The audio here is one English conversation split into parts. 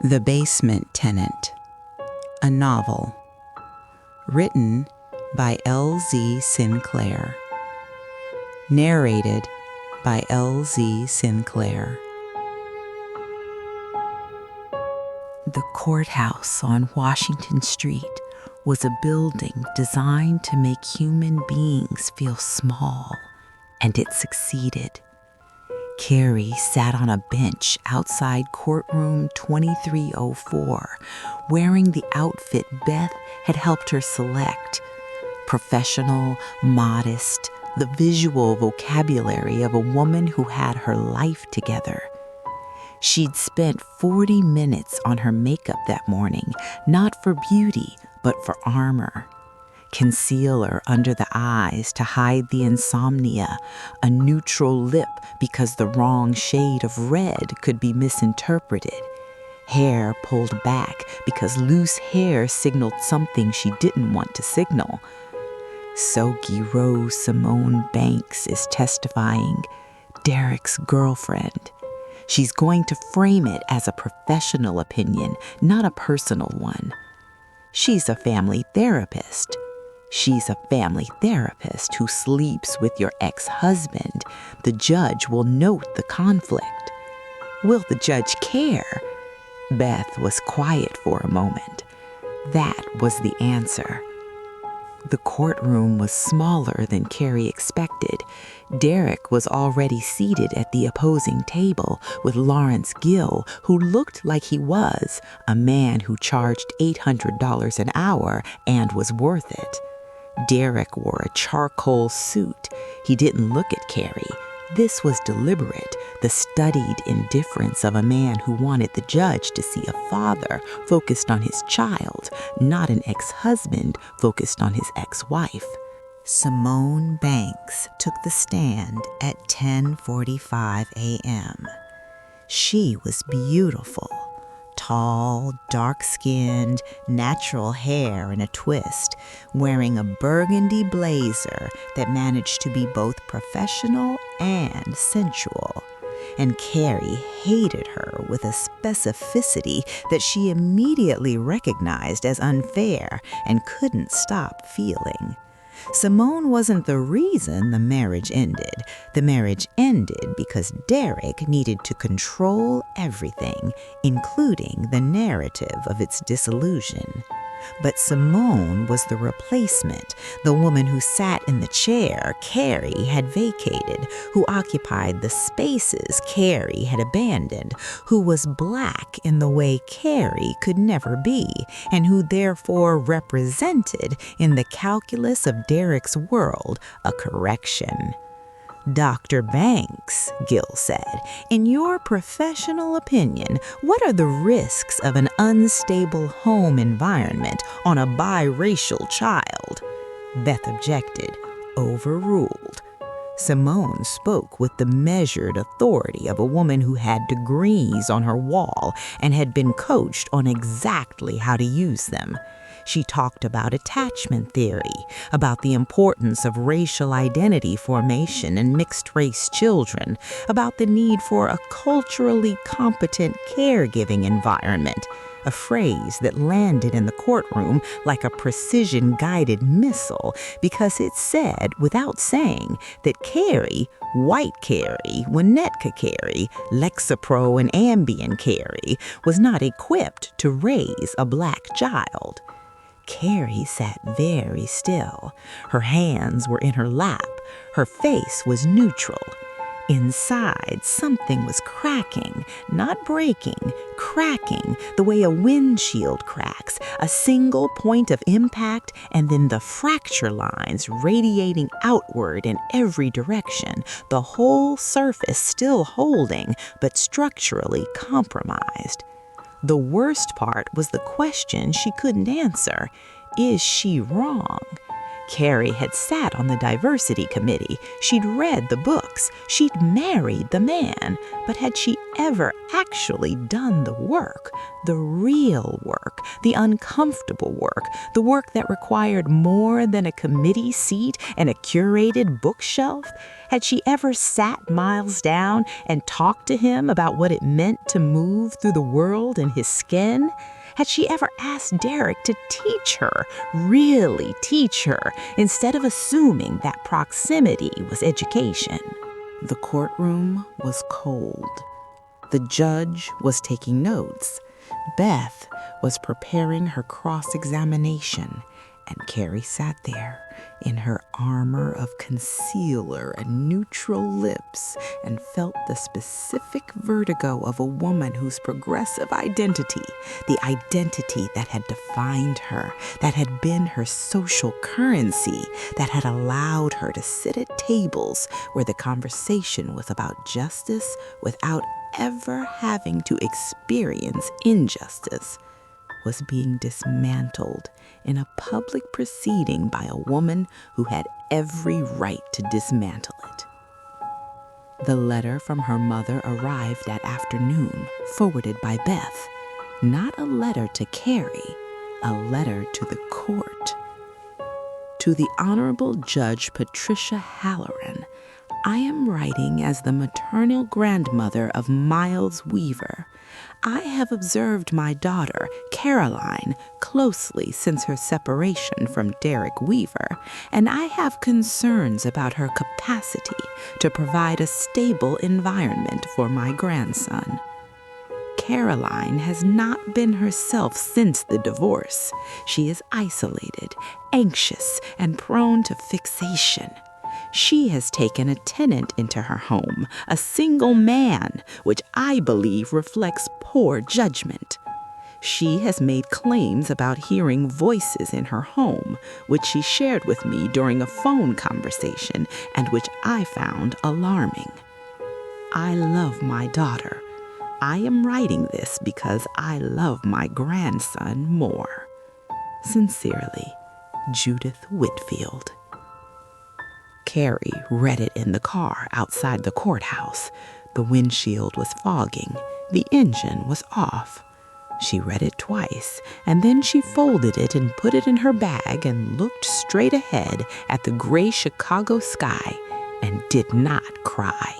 The Basement Tenant, a novel, written by L.Z. Sinclaire, narrated by L.Z. Sinclaire. The courthouse on Washington Street was a building designed to make human beings feel small, and it succeeded. Carrie sat on a bench outside courtroom 2304, wearing the outfit Beth had helped her select. Professional, modest, the visual vocabulary of a woman who had her life together. She'd spent 40 minutes on her makeup that morning, not for beauty, but for armor. Concealer under the eyes to hide the insomnia, a neutral lip because the wrong shade of red could be misinterpreted, hair pulled back because loose hair signaled something she didn't want to signal. Sogi Rose Simone Banks is testifying, Derek's girlfriend. She's going to frame it as a professional opinion, not a personal one. She's a family therapist. She's a family therapist who sleeps with your ex-husband. The judge will note the conflict. Will the judge care? Beth was quiet for a moment. That was the answer. The courtroom was smaller than Carrie expected. Derek was already seated at the opposing table with Lawrence Gill, who looked like he was a man who charged $800 an hour and was worth it. Derek wore a charcoal suit. He didn't look at Carrie. This was deliberate, the studied indifference of a man who wanted the judge to see a father focused on his child, not an ex-husband focused on his ex-wife. Simone Banks took the stand at 10:45 a.m. She was beautiful. Tall, dark-skinned, natural hair in a twist, wearing a burgundy blazer that managed to be both professional and sensual. And Carrie hated her with a specificity that she immediately recognized as unfair and couldn't stop feeling. Simone wasn't the reason the marriage ended. The marriage ended because Derek needed to control everything, including the narrative of its dissolution. But Simone was the replacement, the woman who sat in the chair Carrie had vacated, who occupied the spaces Carrie had abandoned, who was black in the way Carrie could never be, and who therefore represented in the calculus of Derek's world a correction. Dr. Banks, Gill said, in your professional opinion, what are the risks of an unstable home environment on a biracial child? Beth objected, overruled. Simone spoke with the measured authority of a woman who had degrees on her wall and had been coached on exactly how to use them. She talked about attachment theory, about the importance of racial identity formation in mixed-race children, about the need for a culturally competent caregiving environment, a phrase that landed in the courtroom like a precision-guided missile because it said, without saying, that Carrie, white Carrie, Winnetka Carrie, Lexapro and Ambien Carrie, was not equipped to raise a black child. Carrie sat very still. Her hands were in her lap. Her face was neutral. Inside, something was cracking, not breaking, cracking the way a windshield cracks, a single point of impact and then the fracture lines radiating outward in every direction, the whole surface still holding but structurally compromised. The worst part was the question she couldn't answer. Is she wrong? Carrie had sat on the diversity committee. She'd read the books. She'd married the man. But had she ever actually done the work, the real work, the uncomfortable work, the work that required more than a committee seat and a curated bookshelf? Had she ever sat Miles down and talked to him about what it meant to move through the world in his skin? Had she ever asked Derek to teach her, really teach her, instead of assuming that proximity was education? The courtroom was cold. The judge was taking notes. Beth was preparing her cross-examination, and Carrie sat there in her armor of concealer and neutral lips and felt the specific vertigo of a woman whose progressive identity, the identity that had defined her, that had been her social currency, that had allowed her to sit at tables where the conversation was about justice without ever having to experience injustice, was being dismantled in a public proceeding by a woman who had every right to dismantle it. The letter from her mother arrived that afternoon, forwarded by Beth. Not a letter to Carrie, a letter to the court. To the Honorable Judge Patricia Halloran, I am writing as the maternal grandmother of Miles Weaver. I have observed my daughter, Caroline, closely since her separation from Derek Weaver, and I have concerns about her capacity to provide a stable environment for my grandson. Caroline has not been herself since the divorce. She is isolated, anxious, and prone to fixation. She has taken a tenant into her home, a single man, which I believe reflects poor judgment. She has made claims about hearing voices in her home, which she shared with me during a phone conversation and which I found alarming. I love my daughter. I am writing this because I love my grandson more. Sincerely, Judith Whitfield. Carrie read it in the car outside the courthouse. The windshield was fogging. The engine was off. She read it twice, and then she folded it and put it in her bag and looked straight ahead at the gray Chicago sky and did not cry.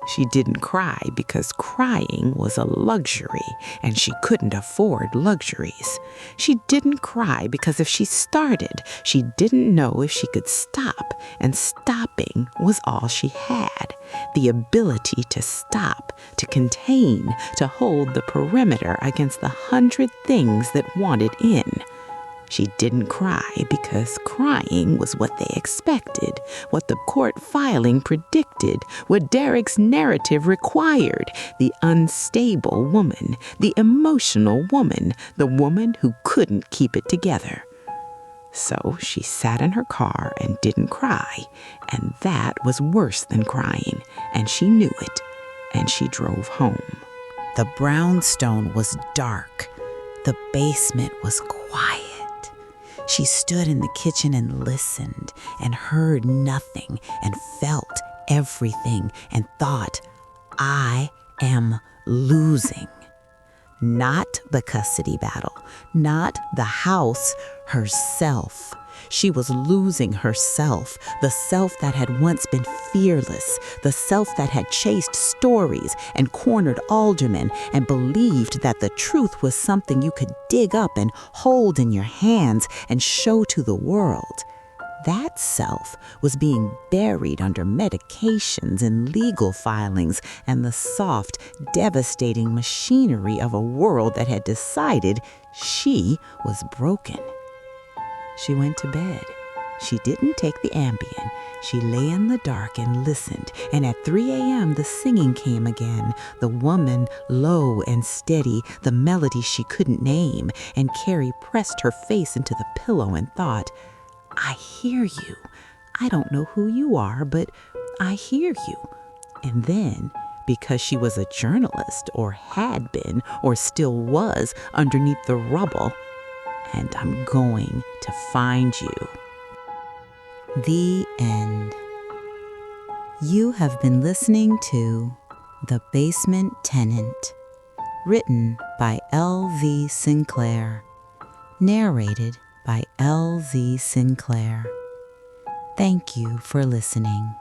She didn't cry because crying was a luxury and she couldn't afford luxuries. She didn't cry because if she started, she didn't know if she could stop, and stopping was all she had. The ability to stop, to contain, to hold the perimeter against the 100 things that wanted in. She didn't cry because crying was what they expected, what the court filing predicted, what Derek's narrative required. The unstable woman, the emotional woman, the woman who couldn't keep it together. So she sat in her car and didn't cry, and that was worse than crying, and she knew it, and she drove home. The brownstone was dark. The basement was quiet. She stood in the kitchen and listened and heard nothing and felt everything and thought, I am losing. Not the custody battle, not the house, herself. She was losing herself, the self that had once been fearless, the self that had chased stories and cornered aldermen and believed that the truth was something you could dig up and hold in your hands and show to the world. That self was being buried under medications and legal filings and the soft, devastating machinery of a world that had decided she was broken. She went to bed. She didn't take the Ambien. She lay in the dark and listened, and at 3 a.m. the singing came again, the woman low and steady, the melody she couldn't name, and Carrie pressed her face into the pillow and thought, I hear you. I don't know who you are, but I hear you. And then, because she was a journalist, or had been, or still was underneath the rubble, and I'm going to find you. The end. You have been listening to The Basement Tenant, written by L.V. Sinclaire, narrated by L.V. Sinclaire. Thank you for listening.